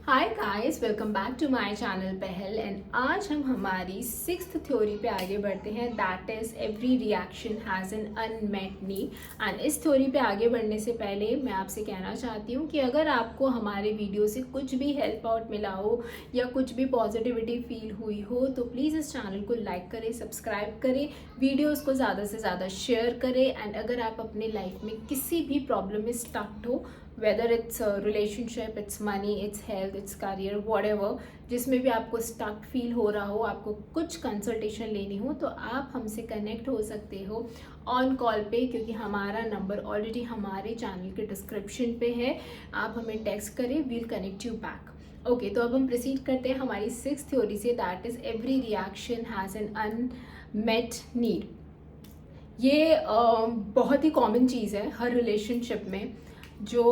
Hi guys, welcome back to my channel Pahal. And आज हम हमारी सिक्स्थ थ्योरी पे आगे बढ़ते हैं, that is every reaction has an unmet need. And इस थ्योरी पे आगे बढ़ने से पहले मैं आपसे कहना चाहती हूँ कि अगर आपको हमारे वीडियो से कुछ भी हेल्प आउट मिला हो या कुछ भी पॉजिटिविटी फील हुई हो तो प्लीज़ इस चैनल को लाइक करें, सब्सक्राइब करें, वीडियोज़ को ज़्यादा से ज़्यादा शेयर करें। एंड अगर आप अपने लाइफ में किसी भी प्रॉब्लम में स्टक्ड हो, whether it's a relationship, it's money, it's health, it's career, whatever, जिसमें भी आपको स्टक फील हो रहा हो, आपको कुछ कंसल्टेशन लेनी हो तो आप हमसे कनेक्ट हो सकते हो ऑन कॉल पे, क्योंकि हमारा नंबर ऑलरेडी हमारे चैनल के डिस्क्रिप्शन पे है। आप हमें टेक्स्ट करें, we'll connect you back. Okay, तो अब हम प्रोसीड करते हैं हमारी सिक्स्थ थ्योरी से, that is every reaction has an unmet need. ये बहुत ही कॉमन चीज़ है हर रिलेशनशिप में, जो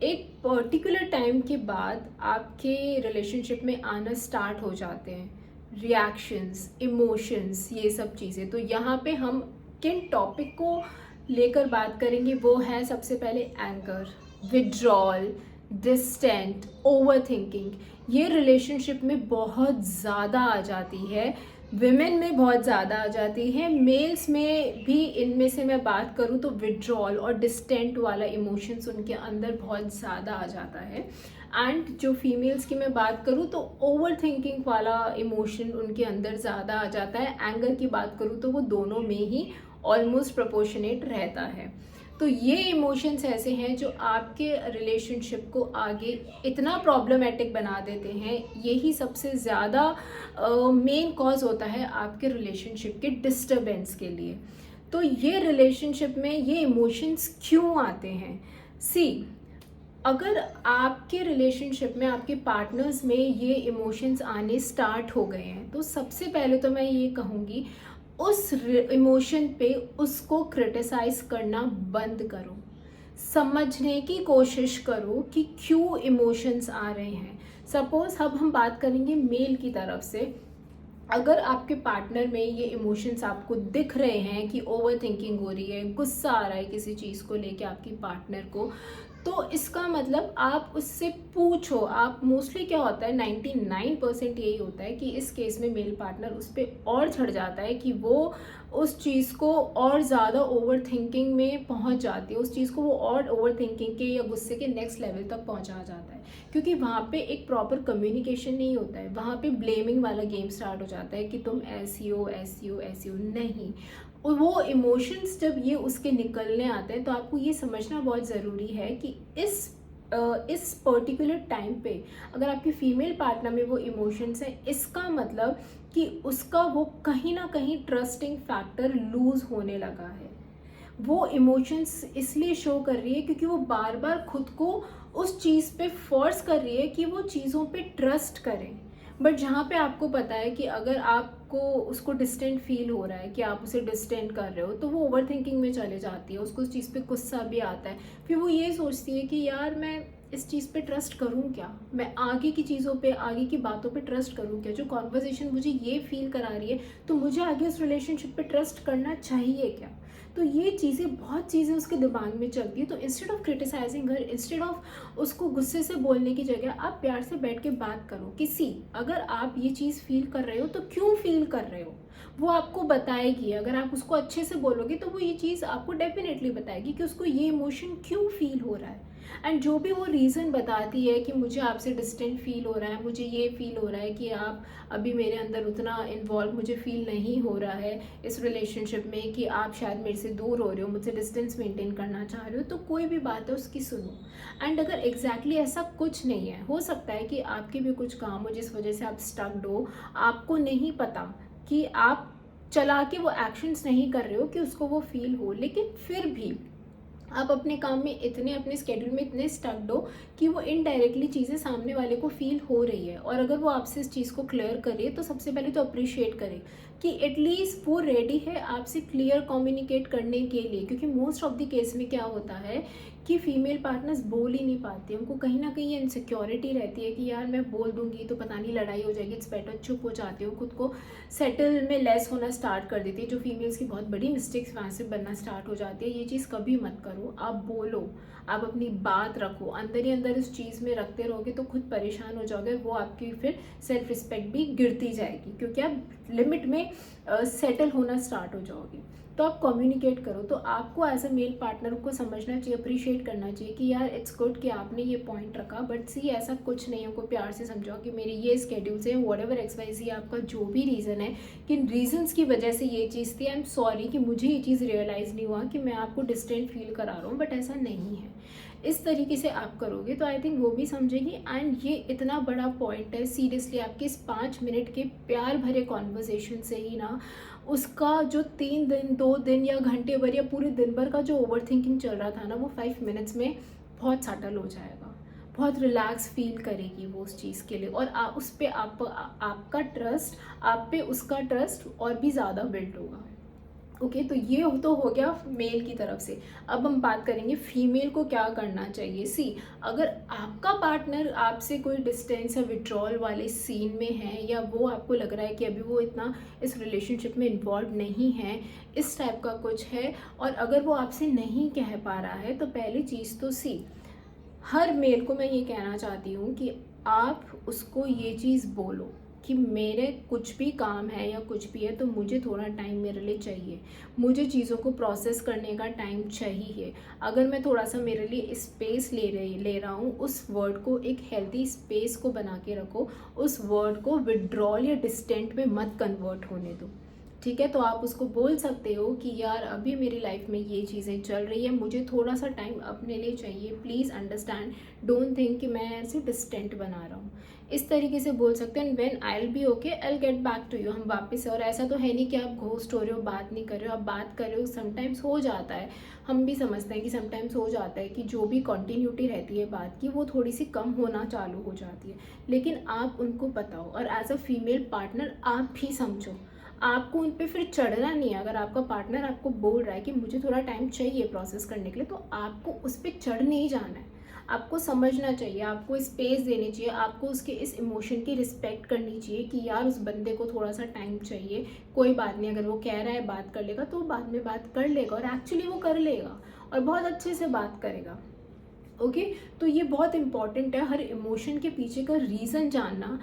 एक पर्टिकुलर टाइम के बाद आपके रिलेशनशिप में आना स्टार्ट हो जाते हैं। रिएक्शंस, इमोशंस, ये सब चीज़ें। तो यहाँ पे हम किन टॉपिक को लेकर बात करेंगे वो है सबसे पहले anger, withdrawal, distant, over thinking. ये रिलेशनशिप में बहुत ज़्यादा आ जाती है, विमेन में बहुत ज़्यादा आ जाती है, मेल्स में भी। इनमें से मैं बात करूँ तो विड्रॉल और डिस्टेंट वाला इमोशंस उनके अंदर बहुत ज़्यादा आ जाता है। एंड जो फीमेल्स की मैं बात करूँ तो ओवर थिंकिंग वाला इमोशन उनके अंदर ज़्यादा आ जाता है। एंगर की बात करूँ तो वो दोनों में ही ऑलमोस्ट प्रोपोर्शनेट रहता है। तो ये इमोशंस ऐसे हैं जो आपके रिलेशनशिप को आगे इतना प्रॉब्लमेटिक बना देते हैं। यही सबसे ज़्यादा मेन कॉज होता है आपके रिलेशनशिप के डिस्टर्बेंस के लिए। तो ये रिलेशनशिप में ये इमोशंस क्यों आते हैं? सी, अगर आपके रिलेशनशिप में आपके पार्टनर्स में ये इमोशंस आने स्टार्ट हो गए हैं तो सबसे पहले तो मैं ये कहूँगी, उस इमोशन पे उसको क्रिटिसाइज करना बंद करो। समझने की कोशिश करो कि क्यों इमोशंस आ रहे हैं। सपोज अब हम बात करेंगे मेल की तरफ से। अगर आपके पार्टनर में ये इमोशंस आपको दिख रहे हैं कि ओवर थिंकिंग हो रही है, गुस्सा आ रहा है किसी चीज़ को लेके आपकी पार्टनर को, तो इसका मतलब आप उससे पूछो। आप मोस्टली क्या होता है, 99% यही होता है कि इस केस में मेल पार्टनर उस पर और चढ़ जाता है कि वो उस चीज़ को और ज़्यादा ओवर थिंकिंग में पहुंच जाती है, उस चीज़ को वो और ओवर थिंकिंग के या गुस्से के नेक्स्ट लेवल तक पहुंचा जाता है, क्योंकि वहाँ पे एक प्रॉपर कम्युनिकेशन नहीं होता है। वहाँ पे ब्लेमिंग वाला गेम स्टार्ट हो जाता है कि तुम ऐसी हो, ऐसी हो, ऐसी हो। नहीं, और वो इमोशंस जब ये उसके निकलने आते हैं तो आपको ये समझना बहुत ज़रूरी है कि इस पर्टिकुलर टाइम पे अगर आपकी फीमेल पार्टनर में वो इमोशंस हैं, इसका मतलब कि उसका वो कहीं ना कहीं ट्रस्टिंग फैक्टर लूज़ होने लगा है। वो इमोशंस इसलिए शो कर रही है क्योंकि वो बार बार खुद को उस चीज़ पे फोर्स कर रही है कि वो चीज़ों पे ट्रस्ट करें। बट जहाँ पे आपको पता है कि अगर आपको उसको डिस्टेंट फील हो रहा है कि आप उसे डिस्टेंट कर रहे हो, तो वो ओवर थिंकिंग में चले जाती है, उसको उस चीज़ पे गुस्सा भी आता है। फिर वो ये सोचती है कि यार मैं इस चीज़ पे ट्रस्ट करूँ क्या, मैं आगे की चीज़ों पे, आगे की बातों पे ट्रस्ट करूँ क्या, जो कॉन्वर्जेशन मुझे ये फील करा रही है तो मुझे आगे उस रिलेशनशिप पे ट्रस्ट करना चाहिए क्या। तो ये चीज़ें, बहुत चीज़ें उसके दिमाग में चलती है। तो instead of criticising her, instead of उसको गुस्से से बोलने की जगह आप प्यार से बैठ के बात करो कि सी, अगर आप ये चीज़ फील कर रहे हो तो क्यों फील कर रहे हो, वो आपको बताएगी। अगर आप उसको अच्छे से बोलोगे तो वो ये चीज़ आपको डेफिनेटली बताएगी कि उसको ये इमोशन क्यों फील हो रहा है। एंड जो भी वो रीज़न बताती है कि मुझे आपसे डिस्टेंट फील हो रहा है, मुझे ये फील हो रहा है कि आप अभी मेरे अंदर उतना इन्वॉल्व मुझे फील नहीं हो रहा है इस रिलेशनशिप में, कि आप शायद मेरे से दूर हो रहे हो, मुझसे डिस्टेंस मेंटेन करना चाह रहे हो, तो कोई भी बात है उसकी सुनो। एंड अगर एग्जैक्टली ऐसा कुछ नहीं है, हो सकता है कि आपके भी कुछ काम हो जिस वजह से आप स्टक्ड हो, आपको नहीं पता कि आप चला के वो एक्शंस नहीं कर रहे हो कि उसको वो फील हो, लेकिन फिर भी आप अपने काम में इतने, अपने स्केड्यूल में इतने स्टक्ड हो कि वो इनडायरेक्टली चीज़ें सामने वाले को फील हो रही है। और अगर वो आपसे इस चीज़ को क्लियर करे तो सबसे पहले तो अप्रिशिएट करे कि एटलीस्ट वो रेडी है आपसे क्लियर कम्युनिकेट करने के लिए। क्योंकि मोस्ट ऑफ द केस में क्या होता है कि फीमेल पार्टनर्स बोल ही नहीं पाते, उनको कहीं ना कहीं ये इनसिक्योरिटी रहती है कि यार मैं बोल दूंगी तो पता नहीं लड़ाई हो जाएगी, इट्स बेटर चुप हो जाते हो, खुद को सेटल में लेस होना स्टार्ट कर देती है, जो फीमेल्स की बहुत बड़ी मिस्टेक्स वहाँ से बनना स्टार्ट हो जाती है। ये चीज़ कभी मत करो, आप बोलो, आप अपनी बात रखो, अंदर ही अंदर इस चीज़ में रखते रहोगे तो खुद परेशान हो जाओगे, वो आपकी फिर सेल्फ रिस्पेक्ट भी गिरती जाएगी, क्योंकि आप लिमिट में सेटल होना स्टार्ट हो जाओगे। तो आप कम्युनिकेट करो। तो आपको एज अ मेल पार्टनर को समझना चाहिए, अप्रिशिएट करना चाहिए कि यार इट्स गुड कि आपने ये पॉइंट रखा, बट सी ऐसा कुछ नहीं है, उनको प्यार से समझाओ कि मेरे ये स्केड्यूल्स हैं, वट एवर XYZ आपका जो भी रीज़न है, किन रीजंस की वजह से ये चीज़ थी, आई एम सॉरी कि मुझे ये चीज़ रियलाइज़ नहीं हुआ कि मैं आपको डिस्टेंट फील करा रहा हूँ, बट ऐसा नहीं है। इस तरीके से आप करोगे तो आई थिंक वो भी समझेगी। एंड ये इतना बड़ा पॉइंट है, सीरियसली आपके इस 5 मिनट के प्यार भरे कॉन्वर्जेशन से ही ना उसका जो 3 दिन 2 दिन या घंटे भर या पूरे दिन भर का जो ओवर थिंकिंग चल रहा था ना, वो 5 मिनट्स में बहुत सटल हो जाएगा, बहुत रिलैक्स फील करेगी वो उस चीज़ के लिए। और उस पर आपका ट्रस्ट, आप पे उसका ट्रस्ट और भी ज़्यादा बिल्ड होगा। ओके, तो ये तो हो गया मेल की तरफ से। अब हम बात करेंगे फीमेल को क्या करना चाहिए। सी, अगर आपका पार्टनर आपसे कोई डिस्टेंस या विड्रॉल वाले सीन में है, या वो आपको लग रहा है कि अभी वो इतना इस रिलेशनशिप में इन्वॉल्व नहीं है, इस टाइप का कुछ है, और अगर वो आपसे नहीं कह पा रहा है, तो पहली चीज़ तो सी, हर मेल को मैं ये कहना चाहती हूँ कि आप उसको ये चीज़ बोलो कि मेरे कुछ भी काम है या कुछ भी है तो मुझे थोड़ा टाइम मेरे लिए चाहिए, मुझे चीज़ों को प्रोसेस करने का टाइम चाहिए। अगर मैं थोड़ा सा मेरे लिए स्पेस ले रहा हूँ, उस वर्ड को एक हेल्दी स्पेस को बना के रखो, उस वर्ड को विड्रॉल या डिस्टेंट में मत कन्वर्ट होने दो। ठीक है, तो आप उसको बोल सकते हो कि यार अभी मेरी लाइफ में ये चीज़ें चल रही है, मुझे थोड़ा सा टाइम अपने लिए चाहिए, प्लीज़ अंडरस्टैंड, डोंट थिंक कि मैं ऐसे डिस्टेंट बना रहा हूँ। इस तरीके से बोल सकते हैं। And when I will be okay I will get back to you, हम वापस से। और ऐसा तो है नहीं कि आप घोस्ट हो रहे हो, बात नहीं कर रहे हो, आप बात कर रहे हो। समटाइम्स हो जाता है, हम भी समझते हैं कि समटाइम्स हो जाता है कि जो भी कंटिन्यूटी रहती है बात की, वो थोड़ी सी कम होना चालू हो जाती है, लेकिन आप उनको बताओ। और एज अ फीमेल पार्टनर आप भी समझो, आपको उन पर फिर चढ़ना नहीं है। अगर आपका पार्टनर आपको बोल रहा है कि मुझे थोड़ा टाइम चाहिए प्रोसेस करने के लिए, तो आपको उस पर चढ़ नहीं जाना है, आपको समझना चाहिए, आपको स्पेस देनी चाहिए, आपको उसके इस इमोशन की रिस्पेक्ट करनी चाहिए कि यार उस बंदे को थोड़ा सा टाइम चाहिए, कोई बात नहीं, अगर वो कह रहा है बात कर लेगा तो बाद में बात कर लेगा, और एक्चुअली वो कर लेगा और बहुत अच्छे से बात करेगा। ओके, तो ये बहुत इंपॉर्टेंट है, हर इमोशन के पीछे का रीज़न जानना,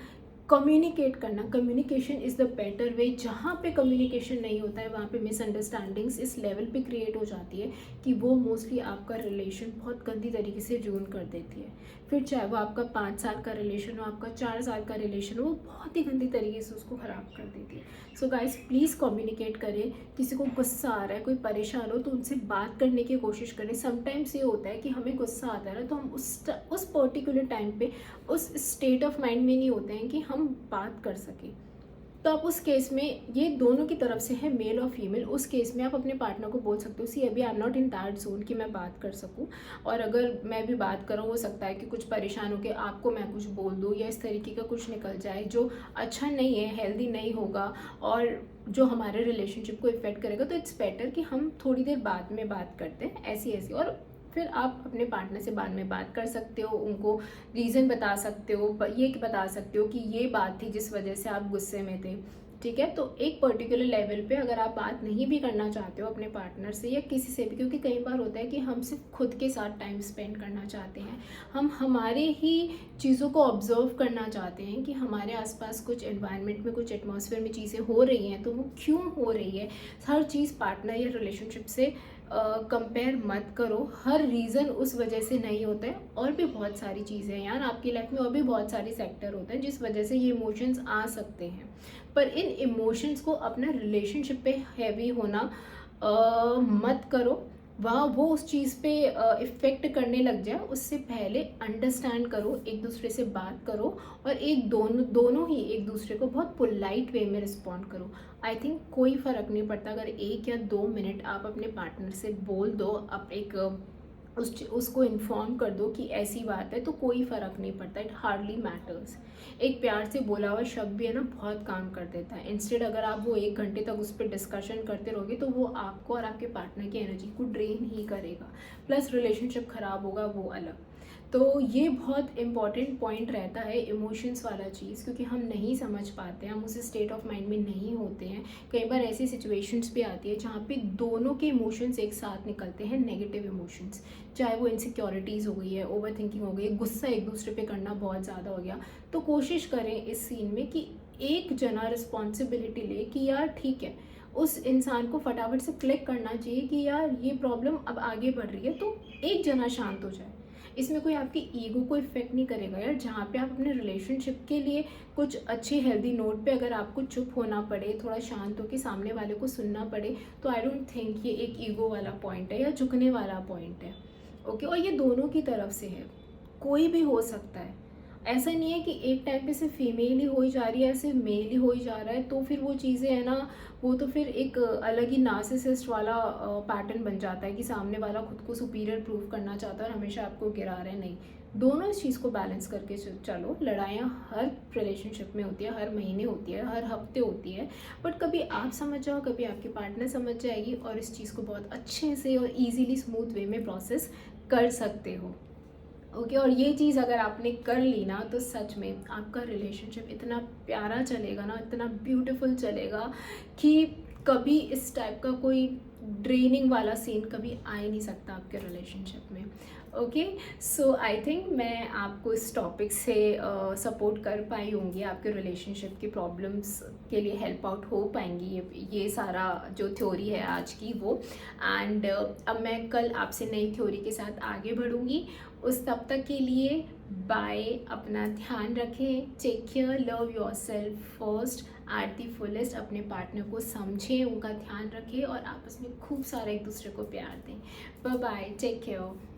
कम्युनिकेट करना। Communication is the better way. जहाँ पे कम्युनिकेशन नहीं होता है वहाँ पे मिसअंडरस्टैंडिंग्स इस लेवल पे क्रिएट हो जाती है कि वो मोस्टली आपका रिलेशन बहुत गंदी तरीके से रूइन कर देती है। फिर चाहे वो आपका 5 साल का रिलेशन हो, आपका 4 साल का रिलेशन हो, वो बहुत ही गंदी तरीके से उसको ख़राब कर देती है। सो गाइस, प्लीज़ कम्युनिकेट करें। किसी को गुस्सा आ रहा है, कोई परेशान हो, तो उनसे बात करने की कोशिश करें। समटाइम्स ये होता है कि हमें गुस्सा आता है ना, तो हम उस पर्टिकुलर टाइम पे उस स्टेट ऑफ माइंड में नहीं होते हैं कि हम बात कर सकें। तो आप उस केस में, ये दोनों की तरफ से है, मेल और फीमेल, उस केस में आप अपने पार्टनर को बोल सकते हो, सी अभी I am not in that zone कि मैं बात कर सकूं, और अगर मैं भी बात करूँ, हो सकता है कि कुछ परेशान होकर आपको मैं कुछ बोल दूँ या इस तरीके का कुछ निकल जाए जो अच्छा नहीं है, हेल्दी नहीं होगा, और जो हमारे रिलेशनशिप को इफेक्ट करेगा। तो इट्स बेटर कि हम थोड़ी देर बाद में बात करते हैं ऐसी ऐसी, और फिर आप अपने पार्टनर से बाद में बात कर सकते हो, उनको रीज़न बता सकते हो, ये बता सकते हो कि ये बात थी जिस वजह से आप गुस्से में थे। ठीक है, तो एक पर्टिकुलर लेवल पे अगर आप बात नहीं भी करना चाहते हो अपने पार्टनर से या किसी से भी, क्योंकि कई बार होता है कि हम सिर्फ खुद के साथ टाइम स्पेंड करना चाहते हैं, हम हमारे ही चीज़ों को ऑब्जर्व करना चाहते हैं कि हमारे आसपास कुछ एनवायरनमेंट में, कुछ एटमॉस्फेयर में चीज़ें हो रही हैं, तो वो क्यों हो रही है। हर चीज़ पार्टनर या रिलेशनशिप से कंपेयर मत करो, हर रीज़न उस वजह से नहीं होता है। और भी बहुत सारी चीज़ें हैं यार आपकी लाइफ में, और भी बहुत सारे सेक्टर होते हैं जिस वजह से ये इमोशंस आ सकते हैं, पर इन इमोशंस को अपना रिलेशनशिप पे हैवी होना मत करो। वहाँ वो उस चीज़ पे इफ़ेक्ट करने लग जाए, उससे पहले अंडरस्टैंड करो, एक दूसरे से बात करो, और दोनों ही एक दूसरे को बहुत पोलाइट वे में रिस्पॉन्ड करो। आई थिंक कोई फ़र्क नहीं पड़ता अगर 1 या 2 मिनट आप अपने पार्टनर से बोल दो, आप एक उसको इन्फॉर्म कर दो कि ऐसी बात है, तो कोई फ़र्क नहीं पड़ता, इट हार्डली मैटर्स। एक प्यार से बोला हुआ शब्द भी है ना, बहुत काम कर देता है। इंस्टेड अगर आप वो 1 घंटे तक उस पर डिस्कशन करते रहोगे तो वो आपको और आपके पार्टनर की एनर्जी को ड्रेन ही करेगा, प्लस रिलेशनशिप ख़राब होगा, वो अलग। तो ये बहुत इंपॉर्टेंट पॉइंट रहता है इमोशंस वाला चीज़, क्योंकि हम नहीं समझ पाते हैं, हम उस स्टेट ऑफ माइंड में नहीं होते हैं। कई बार ऐसी सिचुएशंस भी आती है जहाँ पे दोनों के इमोशंस एक साथ निकलते हैं, नेगेटिव इमोशंस, चाहे वो इनसिक्योरिटीज़ हो गई है, ओवर थिंकिंग हो गई है, गुस्सा एक दूसरे पे करना बहुत ज़्यादा हो गया। तो कोशिश करें इस सीन में कि एक जना रिस्पॉन्सिबिलिटी ले कि यार ठीक है, उस इंसान को फटाफट से क्लिक करना चाहिए कि यार ये प्रॉब्लम अब आगे बढ़ रही है, तो एक जना शांत हो जाए। इसमें कोई आपकी ईगो को इफ़ेक्ट नहीं करेगा यार। जहाँ पे आप अपने रिलेशनशिप के लिए कुछ अच्छे हेल्दी नोट पे अगर आपको चुप होना पड़े, थोड़ा शांत होकर सामने वाले को सुनना पड़े, तो आई डोंट थिंक ये एक ईगो वाला पॉइंट है या झुकने वाला पॉइंट है। ओके, और ये दोनों की तरफ से है, कोई भी हो सकता है। ऐसा नहीं है कि एक टाइम पे सिर्फ फीमेल ही हो जा रही है, सिर्फ मेल ही हो जा रहा है, तो फिर वो चीज़ें है ना, वो तो फिर एक अलग ही नार्सिसिस्ट वाला पैटर्न बन जाता है कि सामने वाला खुद को सुपीरियर प्रूव करना चाहता है और हमेशा आपको गिरा रहे हैं। नहीं, दोनों इस चीज़ को बैलेंस करके चलो। लड़ाइयाँ हर रिलेशनशिप में होती है, हर महीने होती है, हर हफ्ते होती है, बट कभी आप समझ जाओ, कभी आपके पार्टनर समझ जाएगी और इस चीज़ को बहुत अच्छे से और ईजीली स्मूथ वे में प्रोसेस कर सकते हो। ओके, और ये चीज़ अगर आपने कर ली ना, तो सच में आपका रिलेशनशिप इतना प्यारा चलेगा ना, इतना ब्यूटीफुल चलेगा कि कभी इस टाइप का कोई ड्रेनिंग वाला सीन कभी आ ही नहीं सकता आपके रिलेशनशिप में। ओके, सो आई थिंक मैं आपको इस टॉपिक से सपोर्ट कर पाई होंगी, आपके रिलेशनशिप की प्रॉब्लम्स के लिए हेल्प आउट हो पाएंगी ये सारा जो थ्योरी है आज की वो। एंड अब मैं कल आपसे नई थ्योरी के साथ आगे बढ़ूँगी। उस तब तक के लिए बाय, अपना ध्यान रखें, take care, love yourself first at the fullest. अपने पार्टनर को समझें, उनका ध्यान रखें और आपस में खूब सारा एक दूसरे को प्यार दें। Bye bye, take care.